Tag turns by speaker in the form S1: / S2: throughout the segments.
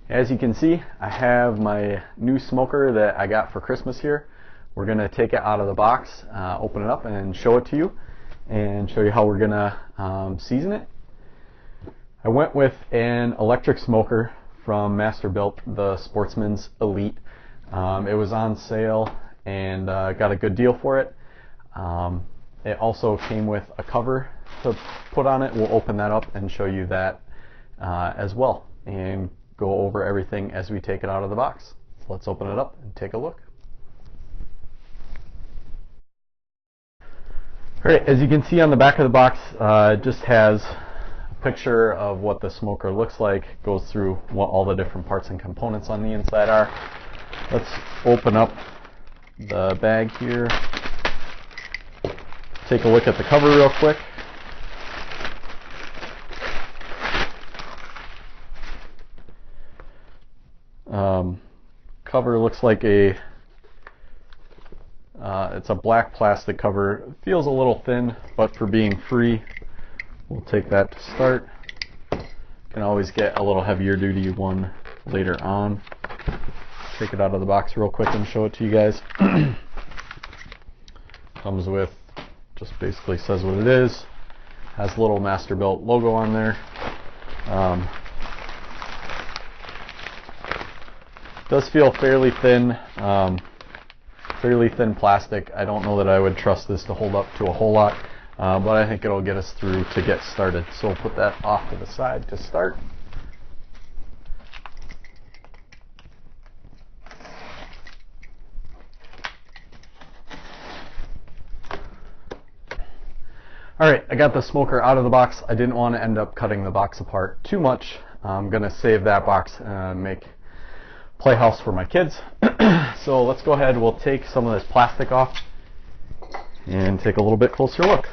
S1: As you can see, I have my new smoker that I got for Christmas here. We're going to take it out of the box, open it up and show it to you, and show you how we're going to season it. I went with an electric smoker from Masterbuilt, the Sportsmans Elite. It was on sale and got a good deal for it. It also came with a cover to put on it. We'll open that up and show you that as well, and go over everything as we take it out of the box. So let's open it up and take a look. Alright, as you can see on the back of the box, it just has a picture of what the smoker looks like, goes through what all the different parts and components on the inside are. Let's open up the bag here, take a look at the cover real quick. Cover looks like it's a black plastic cover. It feels a little thin, but for being free, we'll take that to start. Can always get a little heavier duty one later on. Take it out of the box real quick and show it to you guys. Comes with, just basically says what it is. Has a little Masterbuilt logo on there. Does feel fairly thin plastic. I don't know that I would trust this to hold up to a whole lot, but I think it'll get us through to get started. So we'll put that off to the side to start. Alright, I got the smoker out of the box. I didn't want to end up cutting the box apart too much. I'm going to save that box and make playhouse for my kids. So let's go ahead, we'll take some of this plastic off and take a little bit closer look.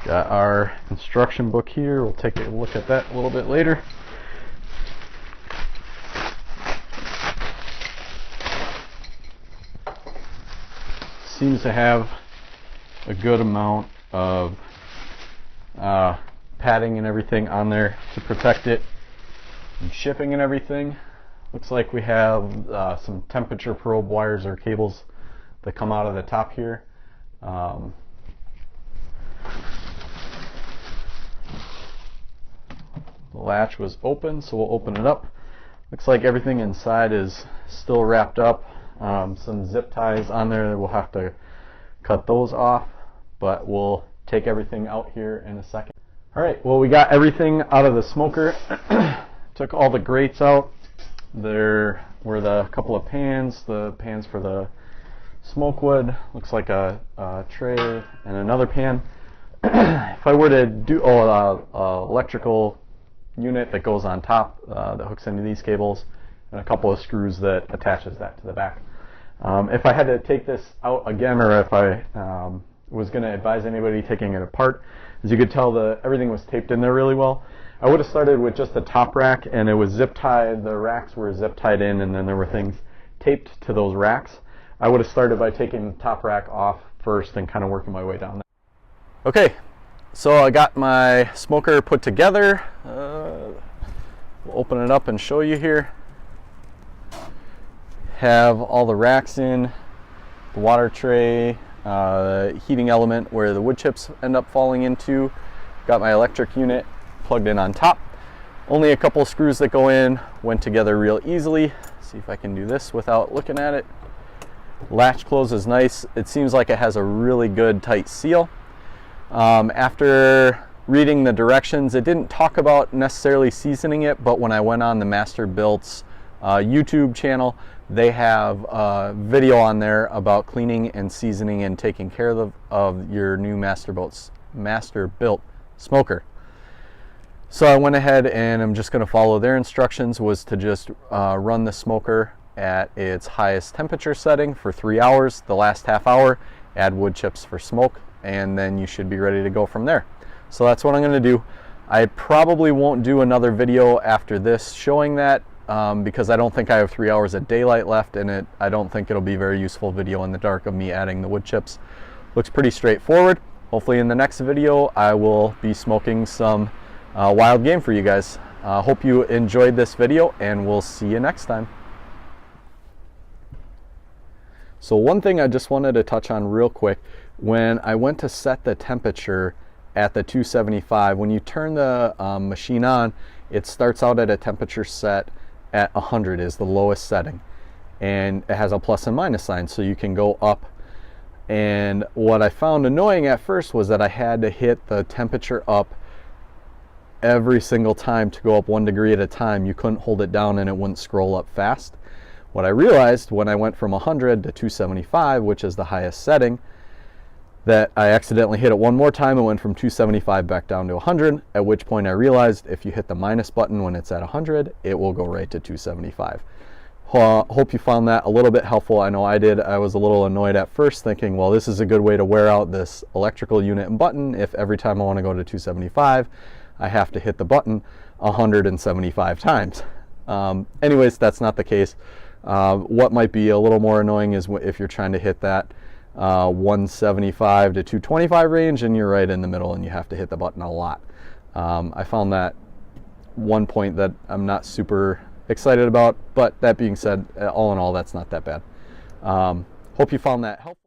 S1: Got our instruction book here. We'll take a look at that a little bit later. Seems to have a good amount of padding and everything on there to protect it and shipping and everything. Looks like we have some temperature probe wires or cables that come out of the top here. The latch was open, so we'll open it up. Looks like everything inside is still wrapped up. Some zip ties on there, we'll have to cut those off, but we'll take everything out here in a second. Alright, well, we got everything out of the smoker. Took all the grates out. There were the couple of pans, the pans for the smoke wood. Looks like a tray and another pan. If I were to do electrical unit that goes on top that hooks into these cables, and a couple of screws that attaches that to the back. If I had to take this out again, or if I was going to advise anybody taking it apart, as you could tell, everything was taped in there really well. I would have started with just the top rack, and it was zip tied. The racks were zip tied in, and then there were things taped to those racks. I would have started by taking the top rack off first and kind of working my way down there. Okay, so I got my smoker put together. We'll open it up and show you here. Have all the racks in, the water tray, heating element where the wood chips end up falling into. Got my electric unit plugged in on top. Only a couple screws that go in, went together real easily. See if I can do this without looking at it. Latch closes nice. It seems like it has a really good tight seal. After reading the directions, it didn't talk about necessarily seasoning it, but when I went on the Masterbuilt's YouTube channel, they have a video on there about cleaning and seasoning and taking care of your new Masterbuilt smoker. So I went ahead and I'm just going to follow their instructions. Was to just run the smoker at its highest temperature setting for 3 hours. The last half hour, add wood chips for smoke, and then you should be ready to go from there. So that's what I'm going to do. I probably won't do another video after this showing that. because I don't think I have 3 hours of daylight left in it. I don't think it'll be a very useful video in the dark of me adding the wood chips. Looks pretty straightforward. Hopefully in the next video I will be smoking some wild game for you guys. Hope you enjoyed this video, and we'll see you next time. So one thing I just wanted to touch on real quick, when I went to set the temperature at the 275, when you turn the machine on, it starts out at a temperature set at 100 is the lowest setting, and it has a plus and minus sign, so you can go up. And what I found annoying at first was that I had to hit the temperature up every single time to go up 1 degree at a time. You couldn't hold it down and it wouldn't scroll up fast. What I realized when I went from 100 to 275, which is the highest setting, that I accidentally hit it one more time and went from 275 back down to 100, at which point I realized if you hit the minus button when it's at 100, it will go right to 275. Hope you found that a little bit helpful. I know I did. I was a little annoyed at first, thinking, well, this is a good way to wear out this electrical unit and button if every time I want to go to 275, I have to hit the button 175 times. Anyways, that's not the case. What might be a little more annoying is if you're trying to hit that 175 to 225 range and you're right in the middle and you have to hit the button a lot. I found that one point that I'm not super excited about, but that being said, all in all, that's not that bad. Hope you found that helpful.